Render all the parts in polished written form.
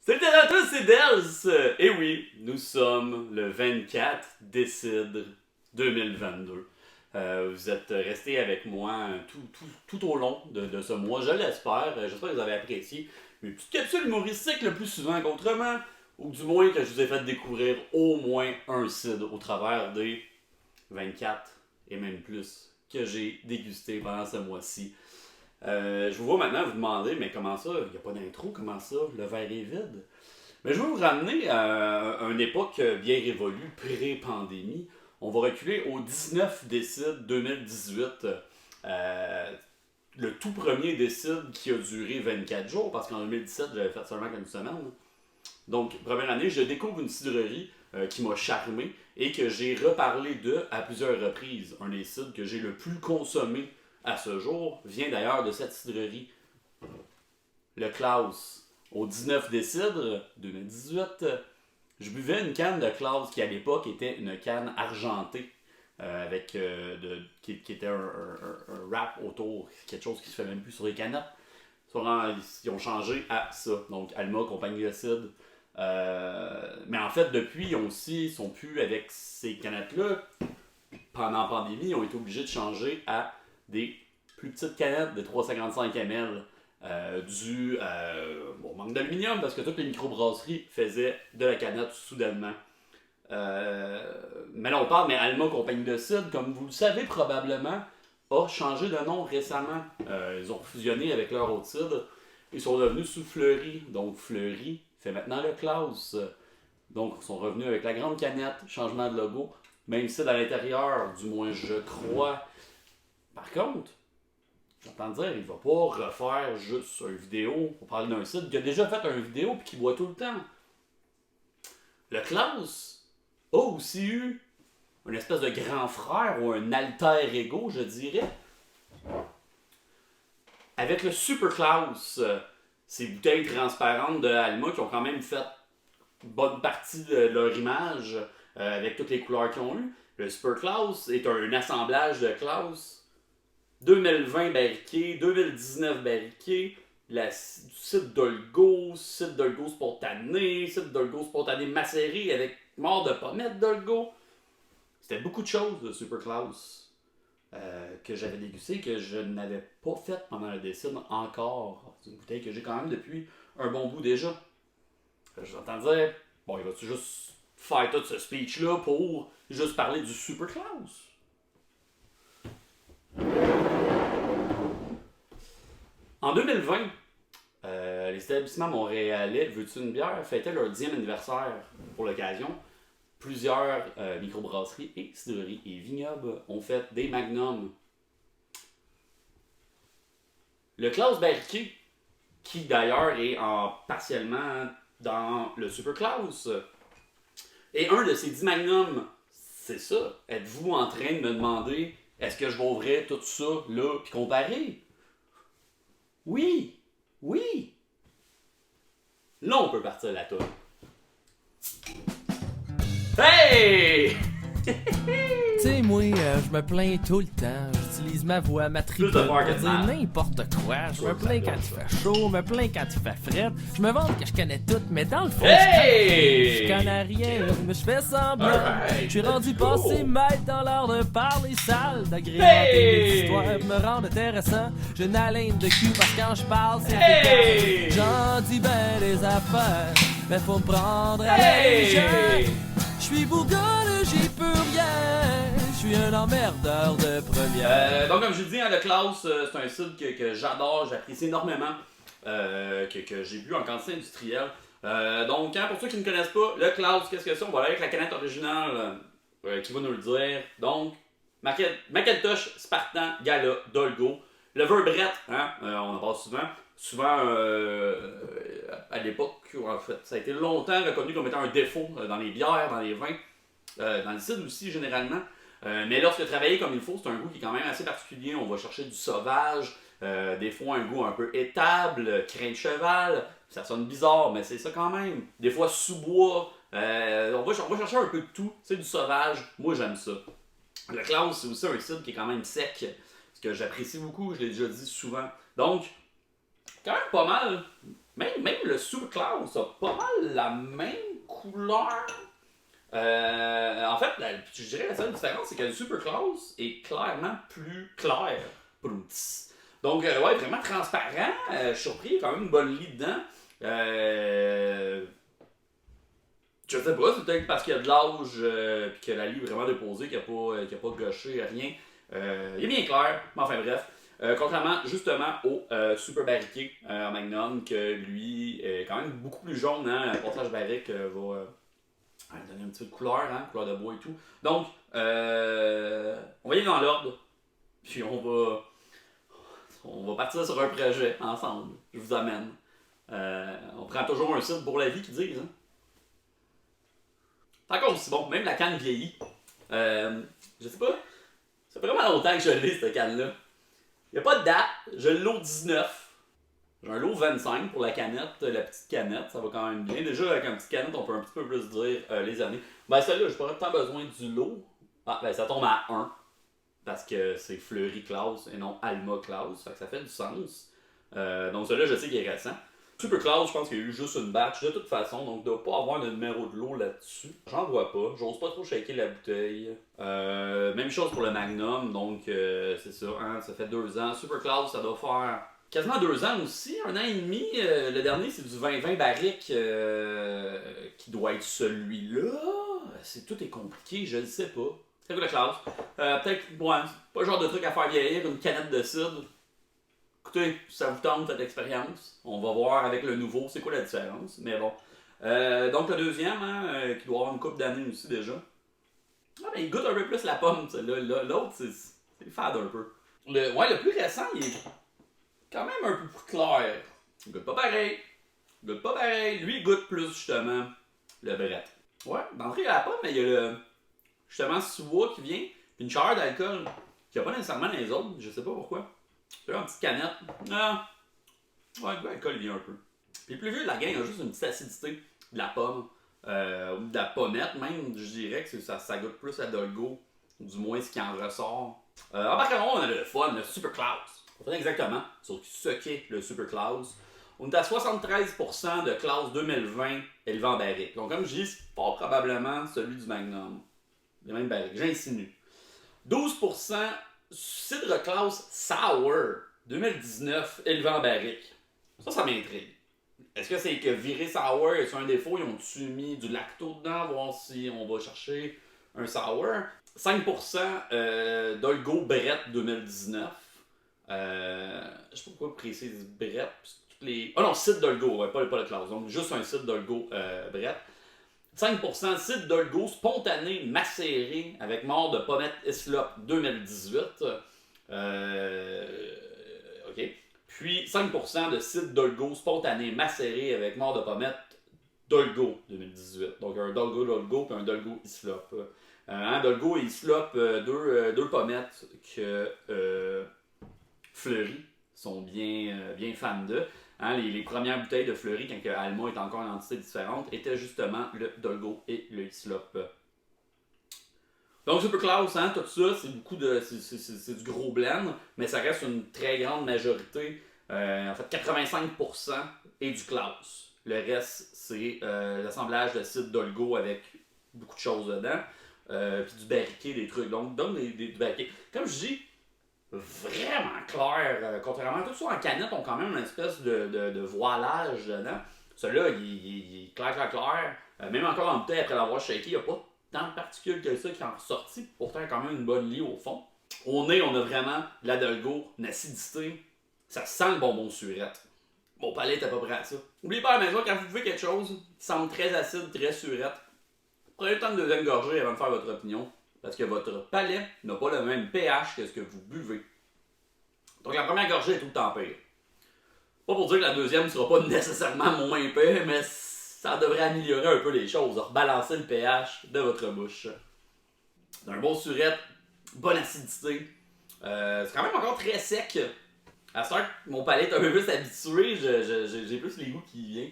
Salut à tous, c'est Dels! Et oui, nous sommes le 24 décembre 2022. Vous êtes restés avec moi tout au long de ce mois, je l'espère. J'espère que vous avez apprécié mes petites capsules humoristiques le plus souvent qu'autrement, ou du moins que je vous ai fait découvrir au moins un CID au travers des 24 et même plus que j'ai dégusté pendant ce mois-ci. Je vous vois maintenant vous demander, mais comment ça? Il n'y a pas d'intro, comment ça? Le verre est vide? Mais je veux vous ramener à une époque bien révolue, pré-pandémie. On va reculer au 19 décembre 2018. Le tout premier décide qui a duré 24 jours, parce qu'en 2017, j'avais fait seulement qu'une semaine. Donc, première année, je découvre une cidrerie qui m'a charmé et que j'ai reparlé de à plusieurs reprises. Un des cidres que j'ai le plus consommé à ce jour vient d'ailleurs de cette cidrerie, le Klaus. Au 19 décembre 2018, je buvais une canne de Klaus qui à l'époque était une canne argentée avec qui était un wrap autour, quelque chose qui se fait même plus sur les canettes. Ils ont changé à ça, donc Alma, compagnie de cidre. Mais en fait, depuis, ils sont plus avec ces canettes-là. Pendant la pandémie, ils ont été obligés de changer à des plus petites canettes de 3,55 ml. Dû au manque d'aluminium, parce que toutes les microbrasseries faisaient de la canette soudainement. Mais là, on parle, mais Alma Compagnie de Cidre, comme vous le savez probablement, a changé de nom récemment. Ils ont fusionné avec leur autre cidre. Ils sont devenus sous Fleury. Donc Fleury fait maintenant le Klaus. Donc ils sont revenus avec la grande canette, changement de logo. Même cidre à l'intérieur, du moins je crois. Par contre, j'entends dire, il va pas refaire juste une vidéo pour parler d'un site qui a déjà fait une vidéo et qui boit tout le temps. Le Klaus a aussi eu une espèce de grand frère ou un alter ego, je dirais. Avec le Super Klaus, ces bouteilles transparentes de Alma qui ont quand même fait une bonne partie de leur image avec toutes les couleurs qu'ils ont eues. Le Super Klaus est un assemblage de Klaus. 2020 barriqué, 2019 barriqué, site Dolgo spontané, site Dolgo spontané macéré avec mort de pommettes Dolgo. C'était beaucoup de choses de Super Klaus que j'avais dégusté, que je n'avais pas fait pendant le décide encore. C'est une bouteille que j'ai quand même depuis un bon bout déjà. J'entends dire, bon, il va-tu juste faire tout ce speech-là pour juste parler du Super Klaus? En 2020, les établissements montréalais Veux-tu une bière fêtaient leur 10e anniversaire pour l'occasion. Plusieurs microbrasseries et cidreries et vignobles ont fait des magnums. Le Klaus barriqué, qui d'ailleurs est partiellement dans le Super Klaus, est un de ces 10 magnums. C'est ça. Êtes-vous en train de me demander est-ce que je vais ouvrir tout ça là puis comparer? Oui! Oui! Là, on peut partir la tour. Hey! Tu sais, moi, je me plains tout le temps. J'utilise ma voix, ma tribune Plus de pour peur que de dire mal. n'importe quoi. Je me plains quand il fait chaud, je me plains quand il fait fret. Je me vante que je connais tout, mais dans le fond, Hey! je connais rien, mais je fais semblant. Alright. Je suis rendu Cool. passé maître dans l'art de parler sale, d'agrémenter Hey! mes histoires, me rendre intéressant. J'ai une haleine de cul parce que quand je parle, c'est Hey! efficace. J'en dis ben des affaires, mais faut me prendre à la Hey! légère. Je suis bourgogne, j'y peux rien. Je suis un emmerdeur de première. Donc, comme je vous dis, le Klaus, c'est un cidre que j'adore, j'apprécie énormément, que j'ai bu en quantité industrielle. Donc, pour ceux qui ne connaissent pas, le Klaus, qu'est-ce que c'est? On va aller avec la canette originale qui va nous le dire. Donc, Macintosh, Spartan, Gala, Dolgo. Le Verbrett, hein, on en parle souvent. Souvent, à l'époque, en fait, ça a été longtemps reconnu comme étant un défaut dans les bières, dans les vins, dans le cidre aussi généralement. Mais lorsque travailler comme il faut, c'est un goût qui est quand même assez particulier. On va chercher du sauvage, des fois un goût un peu étable, crin de cheval. Ça sonne bizarre, mais c'est ça quand même. Des fois sous-bois. On va chercher un peu de tout. C'est du sauvage. Moi, j'aime ça. Le Klaus, c'est aussi un cidre qui est quand même sec. Ce que j'apprécie beaucoup, je l'ai déjà dit souvent. Donc, quand même pas mal Même le Super Claus a pas mal la même couleur. En fait, je dirais la seule différence, c'est que le Super Claus est clairement plus clair. Donc, ouais, vraiment transparent. Je suis surpris, il y a quand même une bonne lie dedans. Je sais pas, c'est peut-être parce qu'il y a de l'âge puis que la lie est vraiment déposée, qu'il n'a pas gauché, rien. Il est bien clair, mais enfin bref. Contrairement justement au Super Barriqué en Magnum, que lui est quand même beaucoup plus jaune, hein, le passage barrique va donner un petit peu de couleur, hein, couleur de bois et tout. Donc, on va y aller dans l'ordre, puis on va partir sur un projet ensemble. Je vous amène. On prend toujours un site pour la vie qui disent. Hein. C'est encore aussi bon, même la canne vieillit. Je sais pas, ça fait vraiment longtemps que je l'ai cette canne-là. Il n'y a pas de date, je l'ai au 19. J'ai un lot 25 pour la canette, la petite canette, ça va quand même bien. Déjà, avec une petite canette, on peut un petit peu plus dire les années. Ben, celle-là, j'ai pas tant besoin du lot. Ah, ben, ça tombe à 1. Parce que c'est Fleury Claus et non Alma Claus. Fait que ça fait du sens. Donc, celui-là, je sais qu'il est récent. Super Claus, je pense qu'il y a eu juste une batch de toute façon, donc il ne doit pas avoir de numéro de lot là-dessus. J'en vois pas, j'ose pas trop shaker la bouteille. Même chose pour le Magnum, donc c'est ça, hein, ça fait 2 ans. Super Claus, ça doit faire quasiment 2 ans aussi, 1 an et demi. Le dernier, c'est du 2020 barrique qui doit être celui-là. Tout est compliqué, je ne sais pas. C'est quoi la classe? Peut-être, ouais, pas le genre de truc à faire vieillir, une canette de cidre. Écoutez, si ça vous tente cette expérience, on va voir avec le nouveau c'est quoi la différence, mais bon. Donc le deuxième, hein, qui doit avoir une couple d'années aussi déjà. Ah, mais il goûte un peu plus la pomme, l'autre c'est fade un peu. Le plus récent, il est quand même un peu plus clair. Il goûte pas pareil. Lui, il goûte plus justement le Brett. Ouais, d'entrée il y a la pomme, mais il y a le justement sous-bois qui vient, puis une chaleur d'alcool qu'il n'y a pas nécessairement dans les autres, je sais pas pourquoi. C'est une petite canette. Ah, ouais, l'alcool vient un peu. Puis le plus vieux de la gang a juste une petite acidité de la pomme, ou de la pommette même, je dirais que ça goûte plus à Dolgo, ou du moins ce qui en ressort. Embarquement, on a le fun, le Super Claus. On fait exactement sur ce qu'est le Super Claus. On est à 73% de Claus 2020 élevé en barrique. Donc comme je dis, c'est pas probablement celui du Magnum. Les mêmes barriques, j'insinue. 12% Cidre Claus Sour 2019 élevé en barrique. Ça m'intrigue. Est-ce que c'est que virer sour est sur un défaut, ils ont-tu mis du lacto dedans, voir si on va chercher un sour? 5% Dolgo Brett 2019. Je sais pas pourquoi précise Brett. Ah non, cidre Dolgo, ouais, pas le Claus. Donc juste un cidre Dolgo Brett. 5% cidre Dolgo spontané macéré avec mort de pommette Islop 2018. OK. Puis 5% de cidre Dolgo spontané macéré avec mort de pommette Dolgo 2018. Donc un Dolgo puis un Dolgo Islop. Dolgo et Islop, deux pommettes que Fleury sont bien fans d'eux. Hein, les premières bouteilles de Fleury, quand Alma est encore une entité différente, étaient justement le Dolgo et le Islop. Donc Super Claus, hein, tout ça, c'est beaucoup de. C'est du gros blend, mais ça reste une très grande majorité. En fait, 85% est du Claus. Le reste, c'est l'assemblage de cidre Dolgo avec beaucoup de choses dedans. Puis du barriqué, des trucs. Donc du barriqué. Comme je dis, vraiment clair. Contrairement à tout ça, en canette, ont quand même une espèce de voilage dedans. Celui-là, il est clair. Même encore en bouteille, après l'avoir shaké, il n'y a pas tant de particules que ça qui en ressorti. Pourtant, quand même une bonne lie au fond. Au nez, on a vraiment de la Dolgo, une acidité. Ça sent le bonbon surette. Mon palais est à peu près à ça. N'oubliez pas à la maison, quand vous buvez quelque chose qui semble très acide, très surette, prenez le temps de deuxième gorgée avant de faire votre opinion. Parce que votre palais n'a pas le même pH que ce que vous buvez. Donc la première gorgée est tout le temps pire. Pas pour dire que la deuxième ne sera pas nécessairement moins pire, mais ça devrait améliorer un peu les choses, rebalancer le pH de votre bouche. Un bon surette, bonne acidité. C'est quand même encore très sec. À ce temps que mon palais est un peu plus habitué, j'ai plus les goûts qui viennent.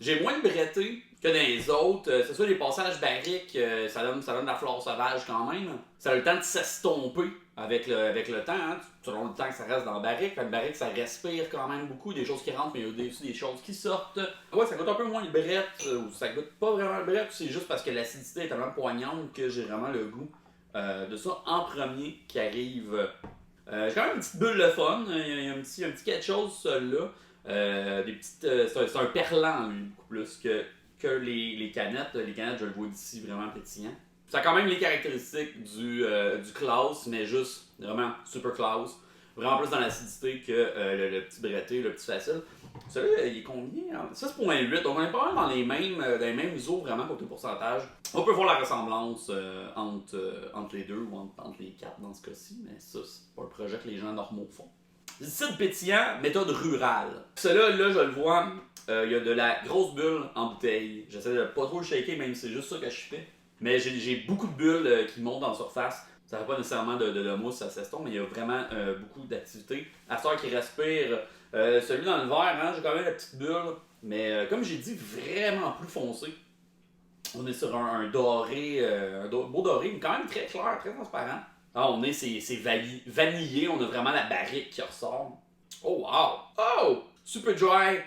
J'ai moins de bretté que dans les autres. C'est sûr, les passages barriques, ça donne de la flore sauvage quand même. Ça a le temps de s'estomper avec le temps, hein, selon le temps que ça reste dans la barrique. La barrique, ça respire quand même beaucoup, des choses qui rentrent, mais il y a aussi des choses qui sortent. Ouais, ça goûte un peu moins le brette, ou ça goûte pas vraiment le brette, c'est juste parce que l'acidité est tellement poignante que j'ai vraiment le goût de ça en premier qui arrive. J'ai quand même une petite bulle de fun, il y a un petit quelque chose, celui-là. Des petites, c'est un perlant, lui, beaucoup plus que les canettes. Les canettes, je le vois d'ici, vraiment pétillant. Ça a quand même les caractéristiques du Klaus, mais juste vraiment super Klaus. Vraiment plus dans l'acidité que le petit bretté, le petit facile. Celui-là, il est combien? 6.8, donc on est pas mal dans les mêmes ISO vraiment côté pourcentage. On peut voir la ressemblance entre les deux ou entre les quatre dans ce cas-ci, mais ça, c'est pas un projet que les gens normaux font. Cidre pétillant, méthode rurale. Celui-là, là, je le vois, il y a de la grosse bulle en bouteille. J'essaie de pas trop le shaker, même si c'est juste ça que je fais. Mais j'ai beaucoup de bulles qui montent en surface. Ça n'a pas nécessairement de mousse, ça s'estompe, mais il y a vraiment beaucoup d'activité. À ce qui respire, celui dans le verre, hein, j'ai quand même la petite bulle. Mais comme j'ai dit, vraiment plus foncé. On est sur un doré, beau doré, mais quand même très clair, très transparent. Ah, c'est vanillé, on a vraiment la barrique qui ressort. Oh wow! Oh! Super dry,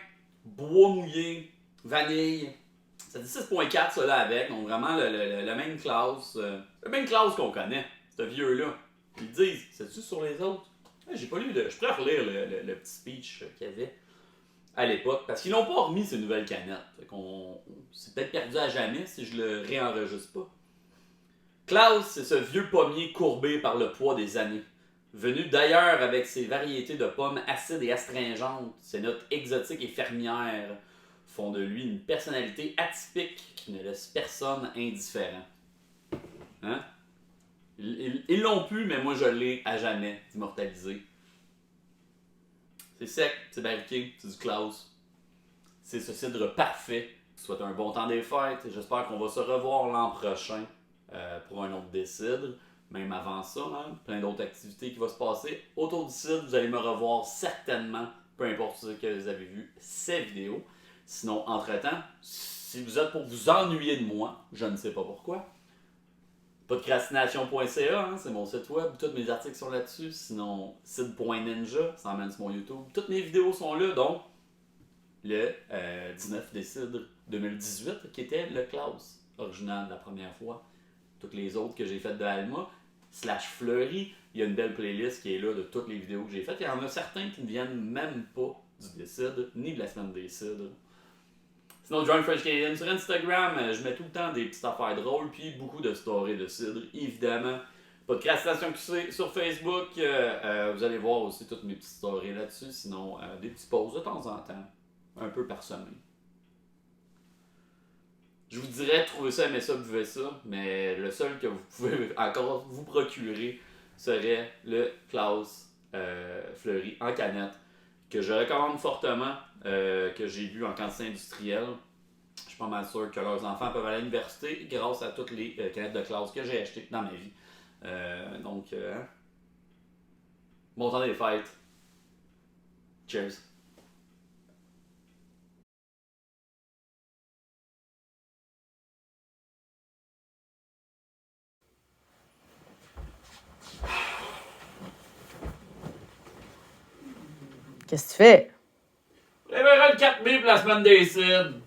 bois mouillé, vanille. Ça dit 6.4 ça là avec, donc vraiment le même classe. Le même classe qu'on connaît, ce vieux-là. Ils disent, c'est-tu sur les autres? J'ai pas lu je pourrais relire le petit speech qu'il y avait à l'époque, parce qu'ils n'ont pas remis ces nouvelles canettes. C'est peut-être perdu à jamais si je le réenregistre pas. Klaus, c'est ce vieux pommier courbé par le poids des années. Venu d'ailleurs avec ses variétés de pommes acides et astringentes, ses notes exotiques et fermières font de lui une personnalité atypique qui ne laisse personne indifférent. Hein? Ils l'ont pu, mais moi je l'ai à jamais immortalisé. C'est sec, c'est barriqué, c'est du Klaus. C'est ce cidre parfait. Je vous souhaite un bon temps des fêtes et j'espère qu'on va se revoir l'an prochain pour un autre décidre. Même avant ça, hein, plein d'autres activités qui vont se passer. Autour du cidre, vous allez me revoir certainement, peu importe ce que vous avez vu ces vidéos. Sinon, entre-temps, si vous êtes pour vous ennuyer de moi, je ne sais pas pourquoi, podcrastination.ca, hein, c'est mon site web, tous mes articles sont là-dessus. Sinon, cidre.ninja, ça emmène sur mon YouTube. Toutes mes vidéos sont là, donc le 19 décembre 2018, qui était le Klaus original la première fois. Toutes les autres que j'ai faites de Alma, /Fleury, il y a une belle playlist qui est là de toutes les vidéos que j'ai faites. Il y en a certains qui ne viennent même pas du décidre, ni de la semaine des cidres. Sinon, Drunk French Canadian sur Instagram, je mets tout le temps des petites affaires drôles, puis beaucoup de stories de cidre, évidemment. Podcrastination QC sur Facebook, vous allez voir aussi toutes mes petites stories là-dessus, sinon des petites pauses de temps en temps, un peu parsemées. Je vous dirais, trouvez ça, aimez ça, buvez ça, mais le seul que vous pouvez encore vous procurer serait le Klaus Fleury en canette, que je recommande fortement, que j'ai bu en quantité industrielle. Je suis pas mal sûr que leurs enfants peuvent aller à l'université grâce à toutes les canettes de Klaus que j'ai achetées dans ma vie. Bon temps des fêtes. Cheers. Qu'est-ce que tu fais? Préparez le 4 mai pour la semaine des cides.